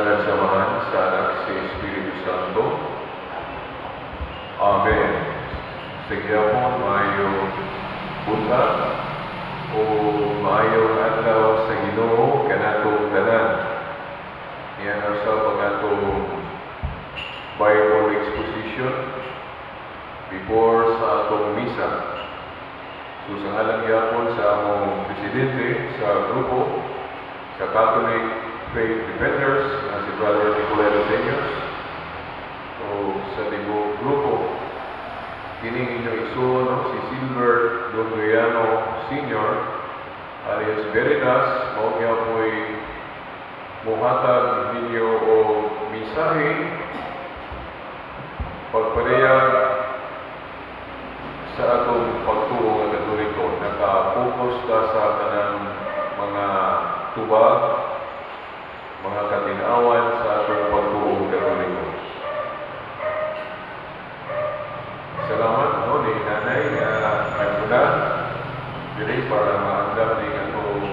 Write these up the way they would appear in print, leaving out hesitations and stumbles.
ngalan sa Ama, sa Anak, sa Espiritu Santo. Amen. Sige po, maayo buntag o maayong adlaw sa Ginoo kanatong tanan. Iyan sa pag-atong Bible exposition before sa atong misa. So sa ngalan gyapon sa among presidente sa grupo sa Catholic Faith Defenders na si Brother Nicolero Senyos. So sa tibuok grupo kining inyong igsoon si Silver Dongriano Sr. alias Veritas, mao niya po'y muhatag ninyo o misahe pagpadayag sa atong pagtuo ng Katoliko. Naka-focus ta sa kanang mga tubag, mga katinawan sa atong pagtuo ng Katoliko. Salamat ni Nanay nagmula diri para maandam ng atong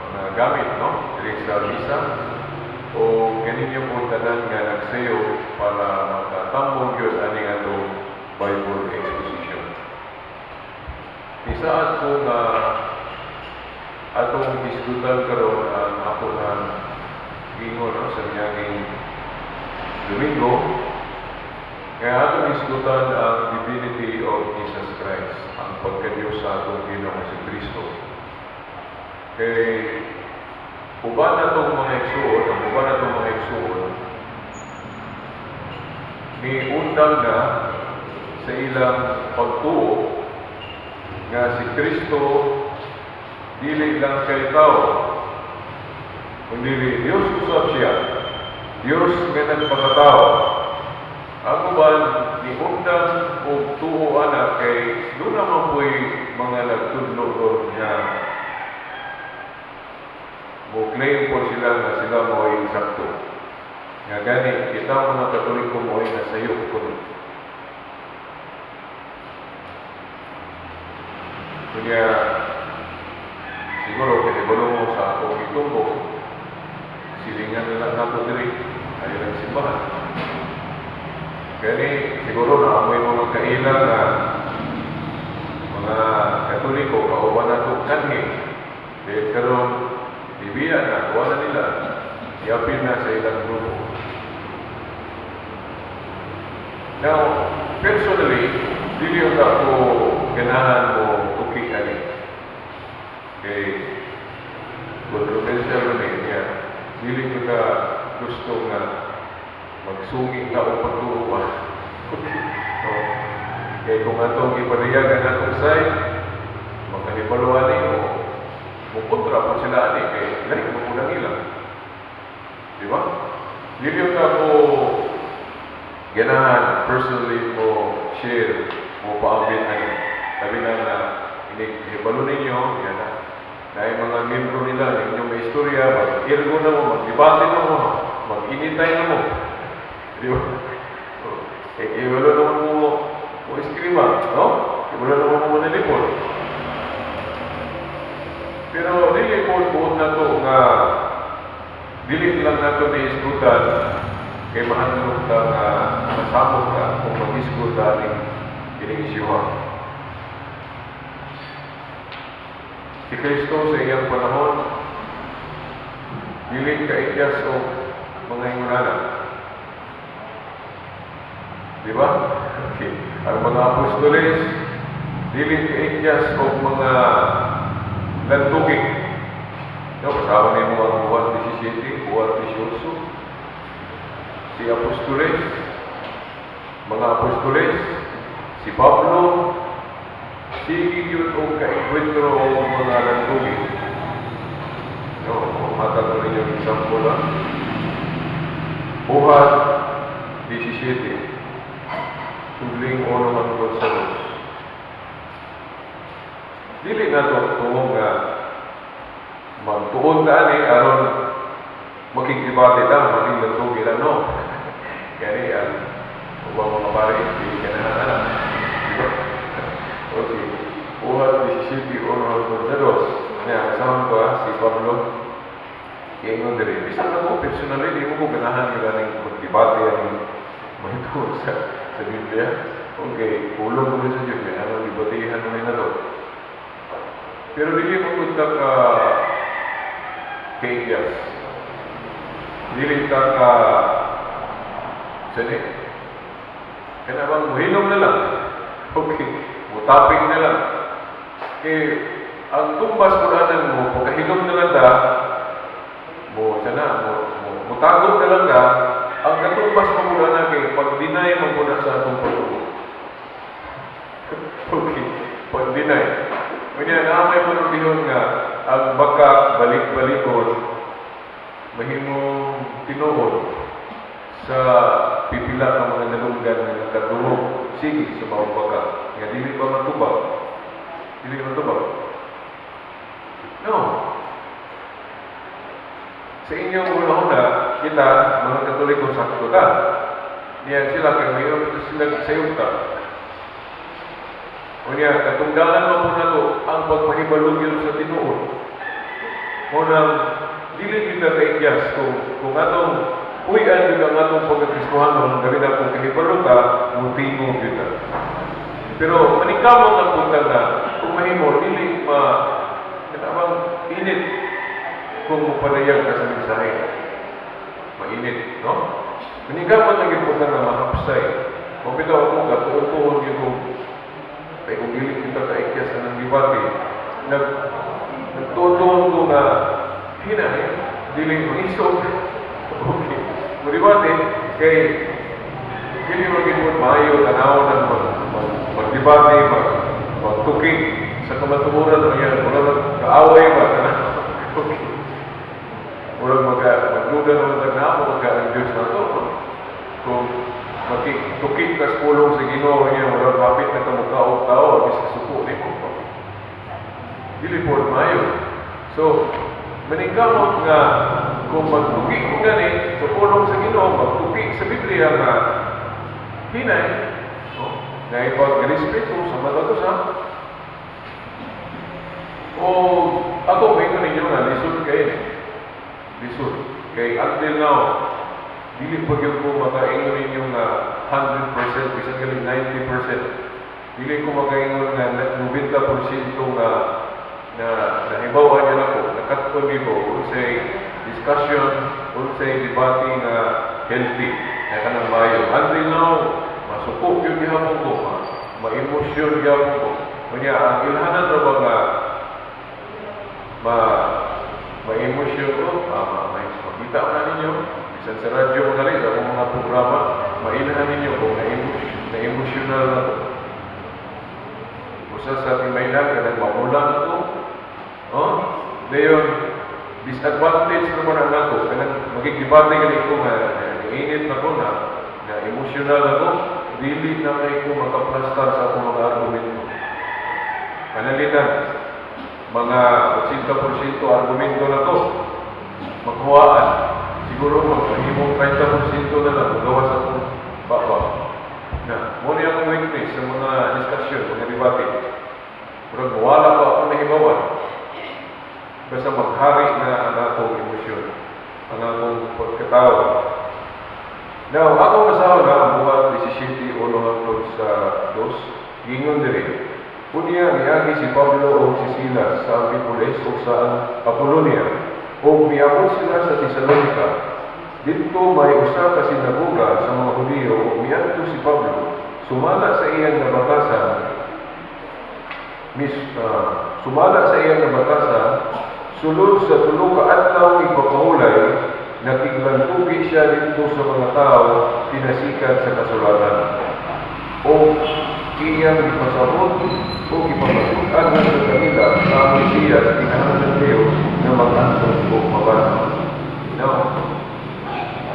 mga gamit diri sa misa o ganinyo po tanan nga nagsayo para makatambong yun aning atong Bible exposition. Isaat po nga atong diskutan karon ang ako ng gingon sa niyang Domingo. Kaya atong diskutan ang divinity of Jesus Christ, ang pagka-Diyos sa atong Ginoong Jesucristo. Kaya uban na itong mga igsuon, ni undang na sa ilang pagtuo nga si Kristo dili lang kay tao, kundi Diyos usab siya, Diyos nga nagpakatao. Ang uban ni undang o tuo anak kay doon naman po'y mga nagtudlo niya mo-claim po sila na sila mo ay sakto. Nga gani, kita mga Katoliko mo ay nasayo ko. Kaya, siguro, kinibalo mo sa akong itumbo, silingan nila nato diri, ay lang simbahan. Gani, siguro na amoy mga kailan na mga Katoliko, kauban na itong kanhi. Dahil karon ibiyan na, wala nila, yapin na sa ilang grupo. Now, personally, dili yung ako ganahan mo tuki ani. Kay kontroversial rin niya. Dili ko ka gusto nga magsungi ka o pagturuan. So, kaya kung atong ipadayagan atong side, makahibaluan o mukontra po sila ani kay lahi mo muna nila. Di ba? Dili yung ako ganahan personally mo share mo paambit ani. Sabi na inihibalo ninyo, yan na. Dahil mga membro nila, inyong may istorya, mag-irgo na mo, mag-debate na mo, mag-initay na mo. Di ba? Ibalo naman mo iskrima, no? Ibalo naman mo nalipon. Pero dili po buod na to nga dili lang na to ni-iskutan kay mahandog ka nga masamot ka kung mag-iskutan ng inisyohan. Si Kristo sa iyang panahon dili ka-ikyas o mga ingunanan. Di ba? Okay. Ang mga apostoles dili ka-ikyas o mga lantugig. Kasama niyo mga buwan 17, buwan 18. Si Apostoles, mga Apostoles, si Pablo, sige yun o ka-enkwentro o mga lantugig. Matag na rin yung example lang. Buhat 17. Tudling o naman Gonzalos. Dili na ito tuong nga magtuon ka ni aron makikibate lang, maging lantugig lang, no? Kaya ang ubang mga pare, hindi ka na okay. Buhat 17 o naman Gonzalos. Kaya kasama ko si Pablo. Kaya ingon diri, bisag na ko, personally, di mo ko ganahan yung ganing magdebate ang mahitungod sa Biblia. Okay, ulong mo sa Diyos, kaya ano, dibatihan mo na to. Pero dili mo punta ka kayas. Dili ka sani. Kaya bang muhinom na lang. Okay, mutaping na lang. Kaya ang tumbas mo mo, pagkahinom na lang ta, mutagod na lang ka, ang katumbas mo muna na kay pag-deny mo muna sa atong pagtubo. Okay, pag-deny. Kanya na may panulihon nga, ang baka balik-balikon, mahimong tinuod sa pipila ng mga nalunggan na nagkadulog. Sige, sa mga baka. Nga dili pa matubag. Dili matubag. No. Sa inyong una-una, kita, mga Katoliko, sakto ka. Niyan sila, kaya ngayon ito sila sayuta. O niya, katungdangan mo po na ito, ang pagpahibalugyo sa tinuod. Munang, dili kita kaigyas kung atong uyan yun ang atong pagkakriskuhan mo, ang gawin akong kahibaluta, mutingo kita. Pero manikamot ang punta na, kung mahimo, dili kanabang init kung mapanayag ka sa mensahe. Mainit, no? Manigamot ang ipunta na mahapsay. Kung bitaw ako, katuon-tuon yun kung ay kung dili kita kaikyas na ng debate, nagtuon-tuon ko na hinahin, dili mag-isog. Okay. Mag-debate, kay hindi mag-input maayo, tanaw ng mag-debate, mag-tuking sa kamatuburan ng yan, wala kaaway ba? Okay. Wala magduda naman nagnamo ka ang Diyos na ito. Kung magtukik kas pulong sa Ginoo niya, wala kapit na kamukha-tao, abis kasuko, di mo. Dili po mayo. So, maningkamot nga, kung magtukik mo gani, sa pulong sa Ginoo, magtukik sa Biblia nga, hinay, na ipag-respeto sa matatos ha. O ako, may ito ninyo nga, lisod kayo. Lisod. Kay until now, dili pa yun ko makaingon ninyo nga 100%, bisan galing 90%. Dili ko makaingon nga 90% nga nahibawan niya na po, nakatpon ko, unsay discussion, unsay debate nga healthy, na kanang mayo. Until now, masuko yun gihapon ko, ma-emosyon gihapon ko. Kanya, ang ilhanan na ba nga ma-emosyon ko, makita ko na ninyo, bisan sa radyo mo galing, sa mga programa, mailhan ninyo kung na-emosyonal na ito. Usa sa timaylan, kanang mamula na ito, dayon, disadvantage naman ang ako, kanang magigibate galing ko nga, init na ko na emosyonal ako, dili na may ko makaplastar sa akong mga argumento. Kanalitan, mga 80% argumento na to, maghuwaan. Siguro maghimong 30% na lang, magawa sa akong baba. Muna akong weakness sa mga diskusyon, mga debate. Pero mawala pa akong nahibawan. Basta maghari na ang akong emosyon, ang akong pagkatao. Now, akong masawa na ang buhat 17 ulo hangtod sa 2, gingon diri. Unya niagi si Pablo o si Silas sa Ampipolis o sa Apolonia o miabot sila sa Thessalonica. Dito may usa ka sinagoga sa mga Hudiyo o miadto si Pablo. Sumala sa iyang nabatasan, sulod sa tulo ka adlaw ipapahulay, nakiglantugi siya dito sa mga tao pinasikat sa kasulatan. O iyang ipasabot o ipapasukan na sa kanila na ang Mesiyas kinahanglan niyo na mag-antong o mabanaw. Now,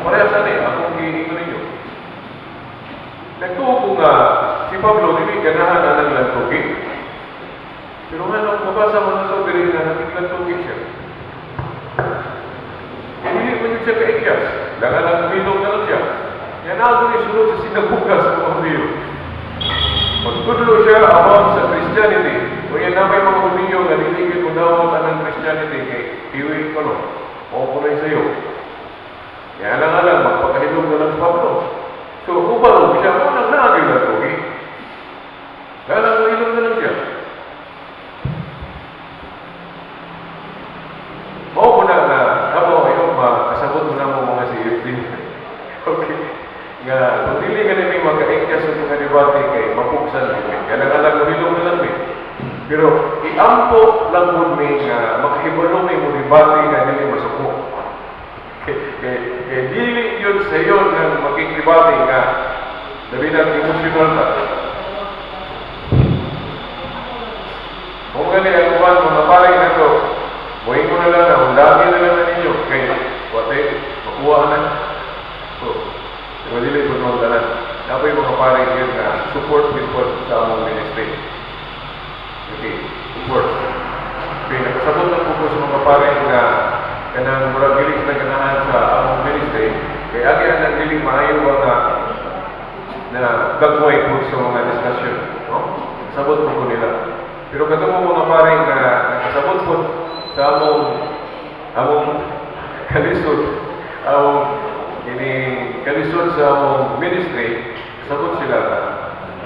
parehas akong gihingo ninyo. Nagtuo ko nga, si Pablo, hindi ganahan na naglantugi. Pero nga nung mabasa mo na sa birin na naglantugi siya. Hindi mo siya kaikyas. Langan ang humilong na lang siya. Yan ako ni sulod sa sinagoga sa mga Hudiyo. Magtudlo siya about sa Christianity. O yan na may mga Hudiyo na niligid mo daw ang Christianity kay iwi ko no. O ko na sa'yo. Kaya lang, magpakahilog na lang sa Pablo. So, ubalog siya, kung nagagay na ito, eh. Kaya lang, mahilog na lang siya. Oo ko na, ayaw, kasabot mo na mo mga CFD. Okay. Nga, kung dili ka na may magka-engkas sa mga debate kay mapuksan, kaya lang, mahilog na lang, eh. Pero, iampo lang po may makahibalo may mo debate na dili masuko. Kaya dili yun sa iyo ng makikibati nga sabi ng emotional ka. Kung gani ang kuman, mga paring na ito, buhay mo na lang na, hundagi na lang na ninyo. Kaya, wate, makuha na. So, dili po nung tanan. Napoy mga paring yun na support people sa among ministry. Okay, support. Okay, nakasabot na po sa mga paring na kanang murag dili na ganahan sa among ministry, kaya agi ang dili maayo na dagway po sa mga discussion, no? Sabot po ko nila. Pero katong mga paring na nakasabot po sa among kalisod, kalisod sa among ministry, sabot sila na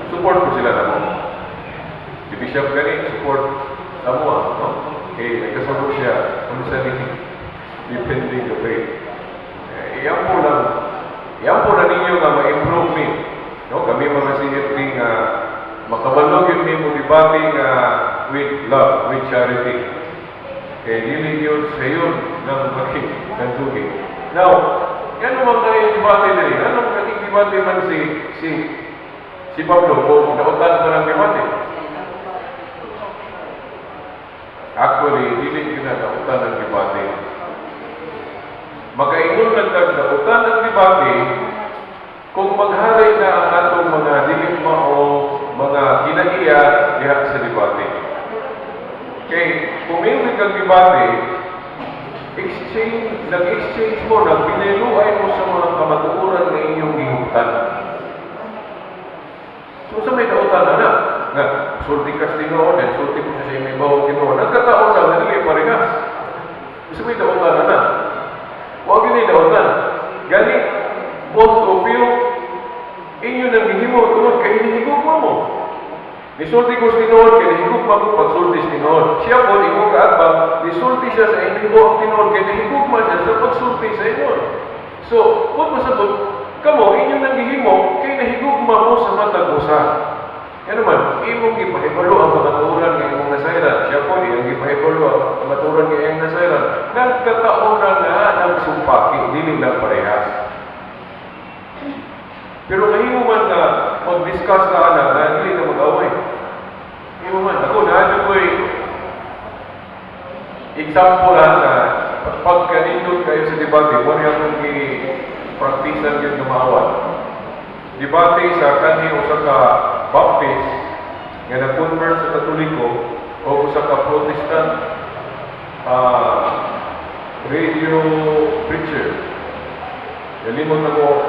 support po sila na mo. Si Bishop gani support sa mo, no? Okay, nagkasabot siya kung sa nini depending the faith. Iyan po na ninyo nga ma-improve me. No? Kami mga CFD nga makabalog yun mo debate nga with love, with charity. Kaya dili yun sa yun ng magiging. Now, yan naman kayo debate na rin. Anong naging debate man si Pablo o nautan pa ng debate? Actually, dili yun na nautan ng debate. Makaingon lang kagdautan ng debate kung maghalay na ang atong mga diligma o mga kinaiya diha sa debate. Okay, kung mayroon kang debate, nag-exchange mo, nagpiniluay mo sa mga kamatuuran na inyong gihuptan. So sa may dautan na sulti kas Ginoo, then sulti ko sa may bawo Ginoo. Nagkataon lang na dili parehas. Sa may dautan na. Huwag yun ay dautan. Gani, both of you, inyo nang gihimo, tunod kay hinihigugma mo. Nisulti ko sa Tinood, kay hinihigugma ko pagsulti sa Tinood. Siya po, imo kaatbang, nisulti siya sa hinihigugma ang Tinood, kay hinihigugma siya sa pagsulti sa inyo. So, huwag masabot, kamo, inyo nang gihimo, kay hinihigugma mo sa matag usa. Yan naman, imong gipahibalo ang kamaturan ng imong nasayran. Siya po, iyang gipahibalo ang kamaturan ng iyong nasayran. Nagkataon na nagsumpaki, dili lang parehas. Pero mahimo man na mag-discuss na dili na mag-away. Mahimo man. Ako, naadyo ko'y example na pagkanindot kayo sa debate, wala akong i-practicean yung lumawat. Debate sa kanhi o sa ka-Baptist nga na-convert sa Katoliko o sa ka-Protestant radio preacher. Nalimot na ko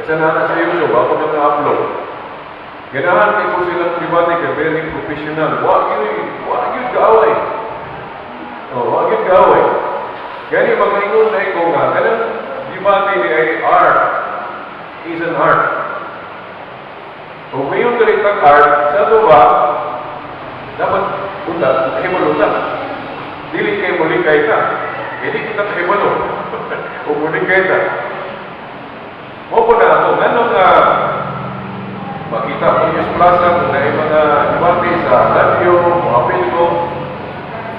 kasanahan sa YouTube, ako na na-upload. Ganahan kayo po silang debate kay very professional. Wag yun kaaway. Wag yun kaaway. Gani mag-ingon na ikaw nga, kanang debate ni ay art is an art. Kung mayroon ka rin art, sa ito ba, dapat punta, kahibalo na. Dili kayo mulikay ka. Hindi kita kahibalo. Kung mulikay ka. Mo po na ako, ganong makita po yung plaza kung na yung mga debate sa radio, mga ko.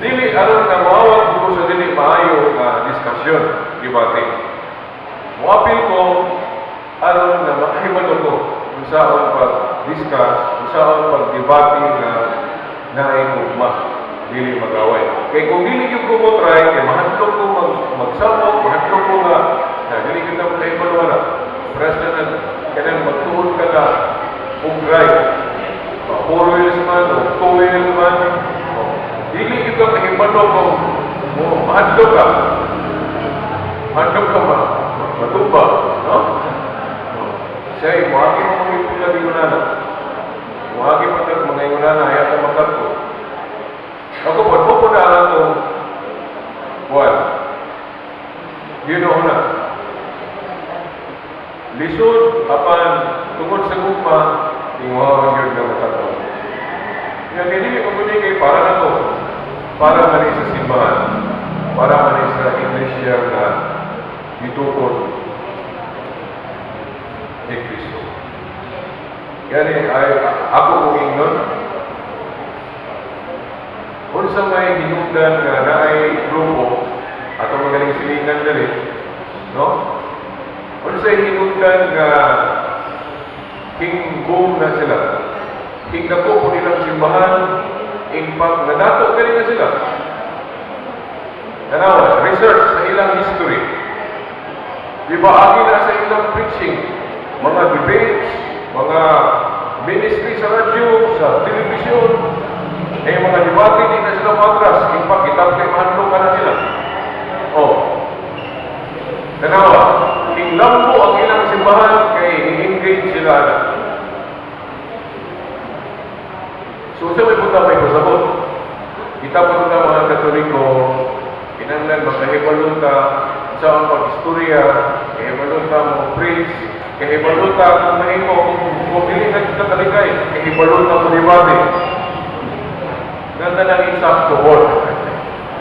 Dili, alam na mawawag ko sa dili maayo na diskusyon, debate. Muapil ko, alam na makahibalo ko kung saan pag-discuss, kung saan pag-debate na naikugma, dili mag-away. Kaya kung dili yung ko mo try, kaya mahadlok ko magsabot, mahadlok ko dili kita makahibalo na. President, kaya magtuhod ka na ugray. 4 wheels man, o 2 wheels man. Dili yung ka kahibalo ko, mahadlok ka. Mahadlok ka matumba, no? Siya, muhagi mo mga ipula di unana. Muhagi mo mga unana, hayata makat ko. Ako po na lang itong buwan. ginoona. Lisod apan tungod sa gugma tinguhawan yun na matato. Nga hindi ko muli kay para na to, para man sa simbahan, para man sa iglesia na itukod ni Kristo. Yani ay ako kung ingnon, unsa may hinungdan nga naay grupo ato magaling silingan dali, no? Unsa hinungdan nga king boom na sila, king dako po nilang simbahan, in fact nadato galing na sila. Tanawa, research sa ilang history. Di ba agi na sa ilang preaching, mga debates, mga ministry sa radyo, sa telebisyon, eh mga debate di na sila matras. In fact, kitang kay mahandlo ka na nila. Oh. Tanawa, lambo ang ilang simbahan kay i-engage sila na. So, sa may punta may pasabot. Kita pa ito mga Katoliko, kinanglan magkahibalon ka sa ang pag-istorya, kahibalon ka mga priest, kahibalon ka kung mahimo, kung hindi na kita talikay, kahibalon ka mga debate. Ganda ng insakto word.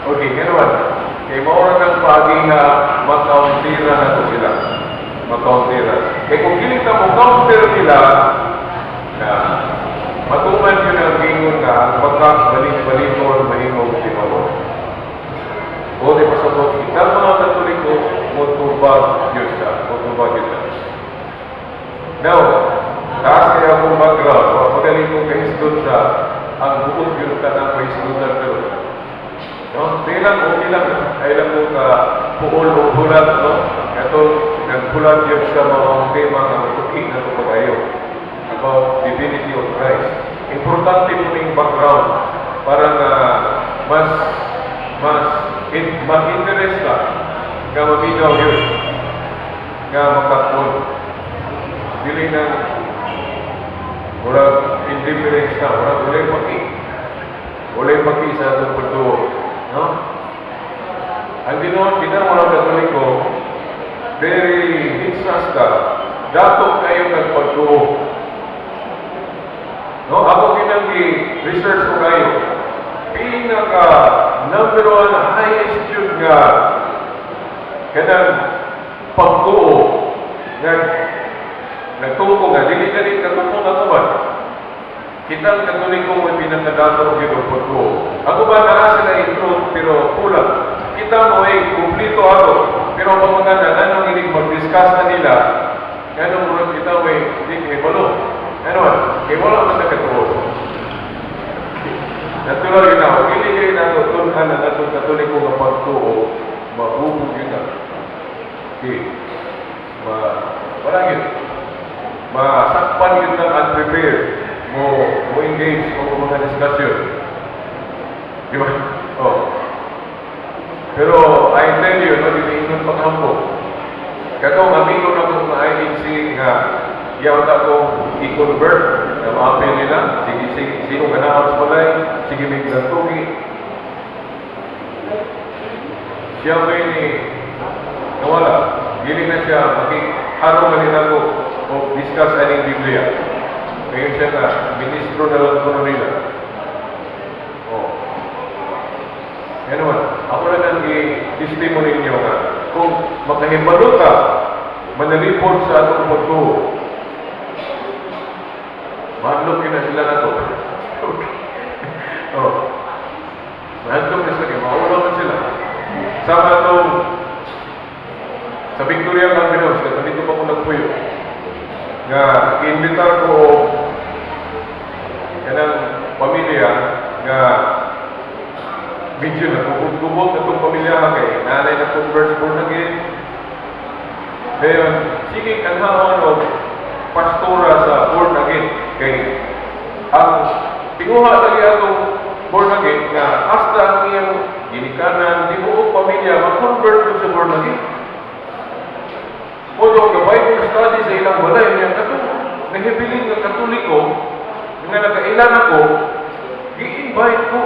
Okay, ganoon. Kaya maura ng pagi na mag-countera na ito sila. Mag-countera. Kaya kung giling na mag-counter nila, na matuman yun ang gingon na ang pagkak-balik-balikon, mahimong simawon. O di pasabot, kita mga Katoliko, mutubag yun siya. Mutubag yun siya. Now, taas kaya akong background, magaling kong kahisdod sa ang bukod yun ka ng kahisdodan pero. No? Silang okay lang, ay lang mo ka puol o bulat, no? Ito, nagbulat yun sa mga tema na matukin na ito kayo about divinity of Christ. Importante po yung background para na mag-interest ka nga maminaw yun nga makakon. Dili na walang indifference na, walang paki sa itong pagtuo. No? Ang ginoon, kinamurang Katoliko, very insas ka, dato kayo nagpagtuo. No? Ako research ko kayo, pinaka number one highest yun nga kanang pagtuo nga nagtuo nga, dili-dili nagtuo na naman. Kitang Katoliko may pinakadato ng ito pagtuo. Ako ba na sila intro pero kulang. Kita mo ay kumplito ako. Pero pamagana, anong hindi mag-discuss na nila, anong muna kita may hindi balo. Ano man, kaya wala man na katuo. Natuloy yun ako. Kiligay na ito, tunan na ito Katoliko ng pagtuo, mabubog yun na. Okay. Wala yun. Masakpan yun ng unprepared. Mo engage o mga discussion. Di ba? Oh. Pero I tell you, no, dito paghampo. Katong amigo na kung ma-INC nga yawat ako i-convert na ma-apel nila. Sige, sino ganahan sa balay, sige may gantugi. Siya may ni nawala. Dili na siya makikharong malina ko o discuss aning Biblia. Ngayon siya na, ministro na lang ko nila. Oh. Yan naman, ako na nang i-testimony niyo nga, kung makahimbalo ka, manalipon sa atong pagtuo, mahandlok yun na sila na to. Oh. Mahandlok na sila, maula man sila. Sama itong, sa Victoria Campinos, dito pa ko nagpuyo, nga i-invitar ko kanang pamilya nga medyo nagubot na itong pamilya kay nanay na converse born again. Ngayon, sige kanhawan o pastora sa born again kay ang tinguha lagi atong born again nga hasta ang iyang ginikanan di buong pamilya mag-convert sa born again. Although the Bible study sa ilang balay niya, nahibiling ng Katoliko, nga nagkailan ako, i-invite ko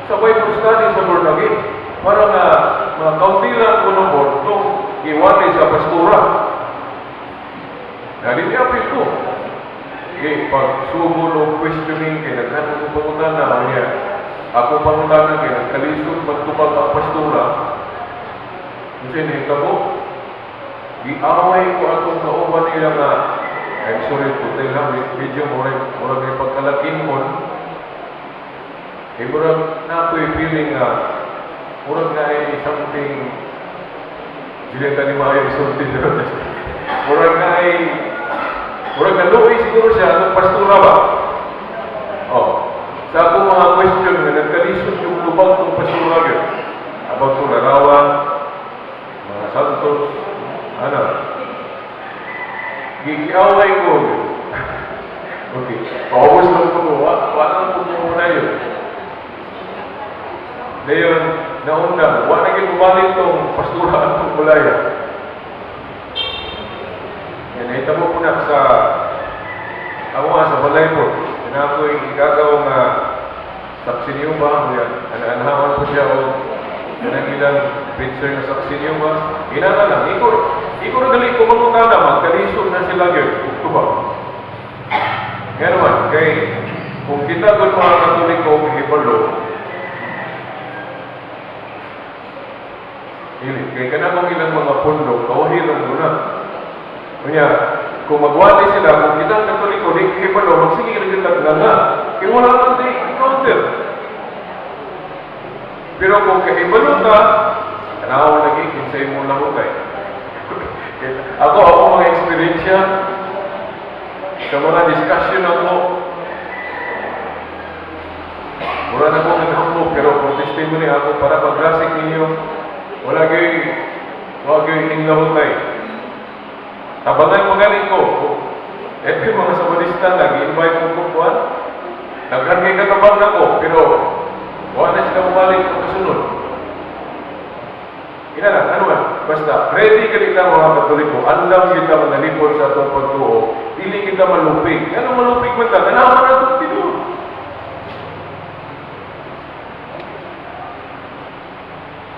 sa Bible study sa born again para nga mga kauntilan ko na board itong iwani sa pastura. Apil ko. Pag sumul o questioning, kaya naghanap ko pangutana niya. Ako pangutana kaya nagkalisod magtubag ang pastura. Kasi nahitabo, iaway ko atong kauban nila nga, I'm sorry to tell them, medyo murag ay pagkalakin mo. Murag na ako'y feeling nga, murag na ay something, hindi ka ni maayon something, murag na ay, murag na luwi siguro siya, anong pastura ba? Sa akong mga question nga, nagkalisod yung lubag ng pastura yun. Abang ko larawan, mga santos, gigiaway ko. Okay, paubos lang ko, wala ko muna yun. Dayon, naundang, wala naging bumalik itong pastura at pagkulaya. Yan, nahitamo ko na sa, ako nga sa balay ko, na ako'y igagaw nga saksi niyo ba? Anahaman po siya o kanang ilang picture na saksi niyo ba? Inana lang, iko na gali ko mamunta naman, kalisod na sila yun, ito ba? Kaya naman, kay kung kita doon mga Katoliko, hibalo, kaya kanang ilang mga pundo, kawahilang muna. Kanya, kung magwali sila, kung kita ang Katoliko, di hibalo, magsige kita nga. Kaya wala naman di counter. Pero kung kahibalo ka, kanawa nagiging sa imong lahutay. Ako mga eksperyensya, sa mga discussion ako, mura na ko naghamog, pero kung testimony ako para pag-grasik ninyo, wala kayo yung lahutay. Tabangan mo galing ko. Eto yung mga sabadista, nag-invite mo kukuhan. Naghargay katabang na ko, pero wala na sila bumalik ng kasunod. Ina lang, ano man, basta, ready ka kita mga Katoliko, andam kita manalipon sa itong pagtuo, hindi kita malupig. Ano malupig man ka? Nanaman na itong tinuro.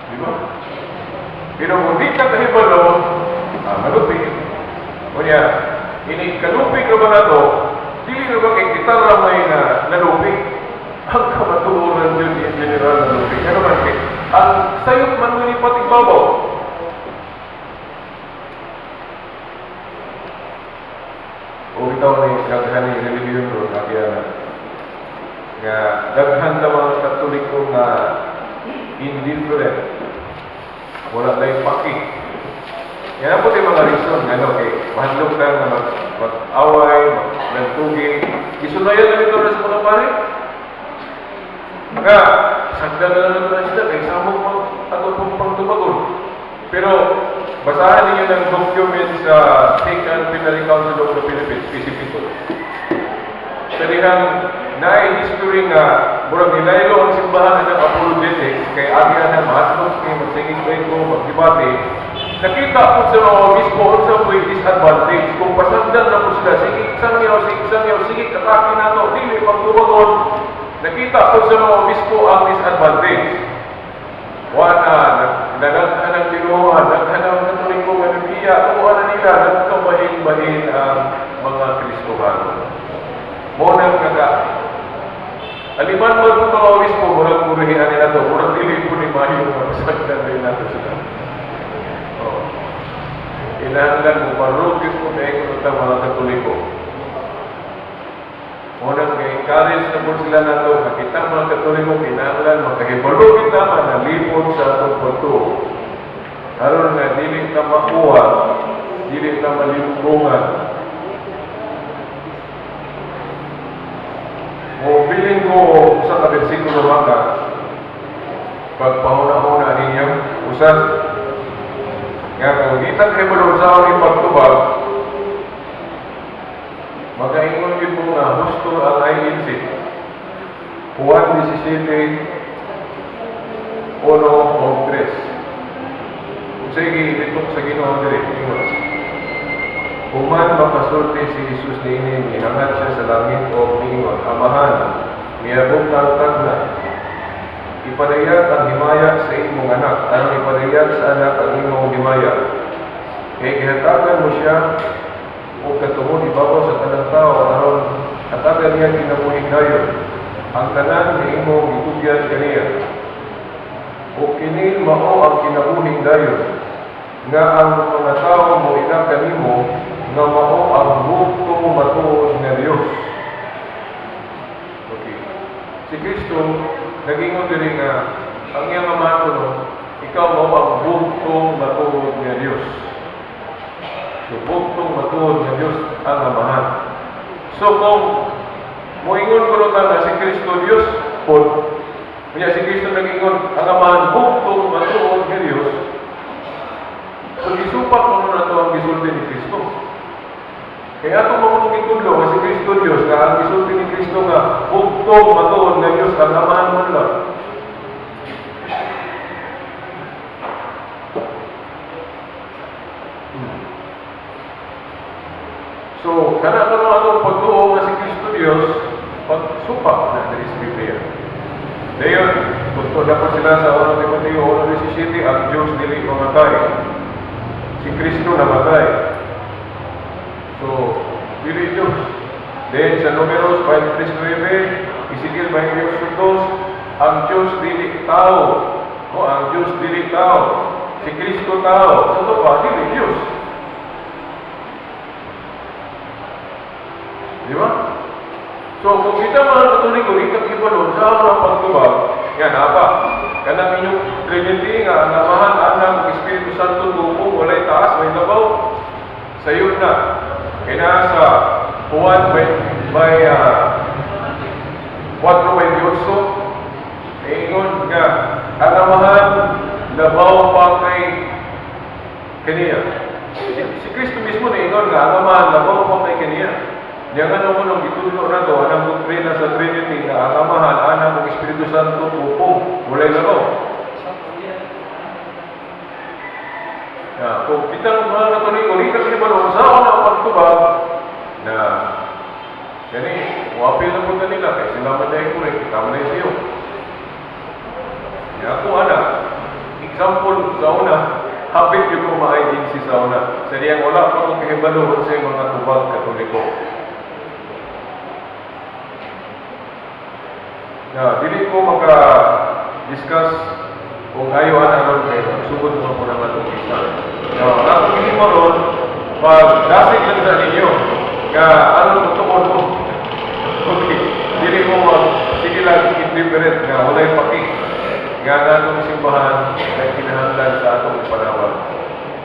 Diba? Pero kung di ka kahibalo, malupig. Kunya, kalupig na ba na ito, dili na ba kay kita ramay na nalupig? Ang kamatuuran yun in general na lupig. Ano man kay? Ang sayop man ngunit pating babaw. O itaw ni daghan ni religion ro kaya nga daghan na mga Katoliko nga indifferent. Wala tayong paki. Yan po yung mga reason, kay mahadlok ka na mag-away, mag-nagtuging. Isunayan na ito na sa mga pare. Maka, sagda na lang na sila, kay samong ato pong pangtubagon. Pero, basahan ninyo ng document sa State and Penal Council of the Philippines, PCP2. Salihang, history nga, murag nilaylo ang simbahan ng apologetics, kay agyan na mahadlok, kay magsinging ko, magdibate, nakita po sa mga obispo sa may disadvantage. Kung pasagdan na po sila, sige, katake na ito, dili, pagtubagon. Nakita po sa mga obispo ang disadvantage. Nagaghan ng tinuhan, nagaghan ng Katoliko, Manibiya, kuha na nila, nagkabahin-bahin ang mga Kristohano. Monang kaga. Aliman mo po mga obispo, murang murihian nila ito, murang dili po ni Mayo, pasagdan rin natin sila. Inahanggan mo, marugit mo na ikot ang mga Katoliko. Unang encourage na po sila na ito, makita mga Katoliko, inahanggan, makahibalugin naman na lipon sa itong pagtuo. Karoon na dili na makuha, dili na malimbungan. Piling ko sa kabersikulo mga, pagpahuna-huna ninyo, usan, nga kung kitang hibalong sa aming pagtubag, magkaingon yun mo na gusto ang INC. Juan 17, 1 o 3. Sige, itong sa Ginoong diri. Human makasulti si Jesus niini, mihangat siya sa langit o mingon, Amahan, miyabog na ang tagnay. ipadayag ang himaya sa imong anak, aron ipadayag sa anak ang imong himaya. Kaya gihatagan mo siya o katungod ibabaw sa tanang tao aron hatagan niya kinabuhing dayon. Ang tanan na imong gitugyan kaniya. O kini mao ang kinabuhing dayon nga ang mga tao mo ina kanimo nga mao ang bugtong matuod nga Dios. Okay. Si Kristo nagingon diri nga ang iyang amahan kuno ikaw mao ang bugtong matuod nga Dios. So bugtong matuod nga Dios ang amahan. So kung moingon ko na si Kristo Dios pod kaya si Kristo nagingon ang amahan bugtong matuod nga Dios. So gisupak mo na ito ang gisulti ni Kristo. Kaya ito mo gitudlo nga si Kristo Dios nga ang gisulti ni Kristo nga bugtong matuod nga Dios ang amahan mo lang. So kana atong pagtuo nga si Kristo Dios pagsupak na diri sa Biblia. Dayon, kung dapat sila sa 1 Timoteo 1:17, ang Diyos dili mamatay. Si Kristo namatay. So, dili Diyos. Then, sa Números 5:3-9, Ezekiel 28:2, ang Diyos dili tao. O, ang Diyos dili tao. Si Kristo tao. Sa ito pa, dili Diyos. Di ba? So, kung kita mga katoliko, ikag-iba doon sa mga pagtubag, yan, apa? Kanang inyong Trinity nga, ang Amahan, Anak, Espiritu Santo, tupong, walay taas, may labaw, sayod na. Kaya sa Juan may 4:28, ingon nga, ang Amahan, labaw pa kay kaniya. Si Kristo mismo na ingon nga, ang Amahan, labaw pa kay kaniya. Diyan ano mo nung itudlo na to, anang doktrina sa Trinity na ang Amahan, Anak, ng Espiritu Santo, tupong, walay labaw. Kung kita mga katoliko, ikag iba doon sa ako na pagtubag na gani, wapil na punta nila, kaya sila manday ko rin, kita manday siyo. Kaya ako example sa una, hapit yung kong ma-agency sa una. Sa diyang wala pa kong kahibalo sa mga tubag katoliko. Dili ko maka-discuss kung ayaw ron kayo. Sugod mo po naman itong isa. Ang hindi mo ron, pag-dasig lang sa ninyo, ano tutukon mo. Okay. Dili mo sige lang indifferent nga walay paki. Nga itong simbahan na kinahanglan sa atong panawag.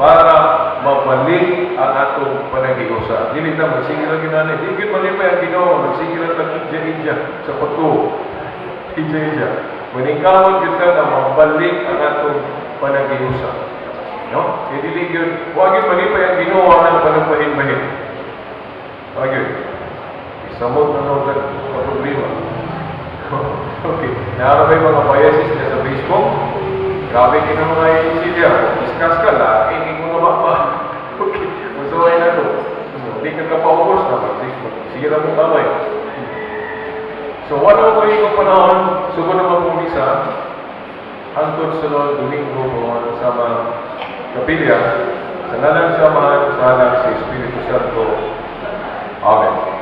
Para mabalik ang atong panagiusa. Dili na magsige lang ginanay. Dili malipay ang Ginoo, magsige lang India sa pagtuo. Ija. Maningkamot yun ka na mabalik ang atong panagiusa. No? Kaya dili yun, huwag yun malipay ang Ginoo ng panagpahin-bahin. Huwag yun. Isamot na nung problema. Okay. Nakarabay mga biases na sa Facebook. Grabe ka na mga insilya. Discuss ka na, hindi mo na mapa. Okay. Masuway na ito. Hindi ka kapaubos na mag-Facebook. Sige na mong kamay. So, wala ko yung panahon, sugo naman pong misa, hangtod sa Domingo po sa mga kapilya, sa nalang samahan, sa anak sa Espiritu Santo. Amen.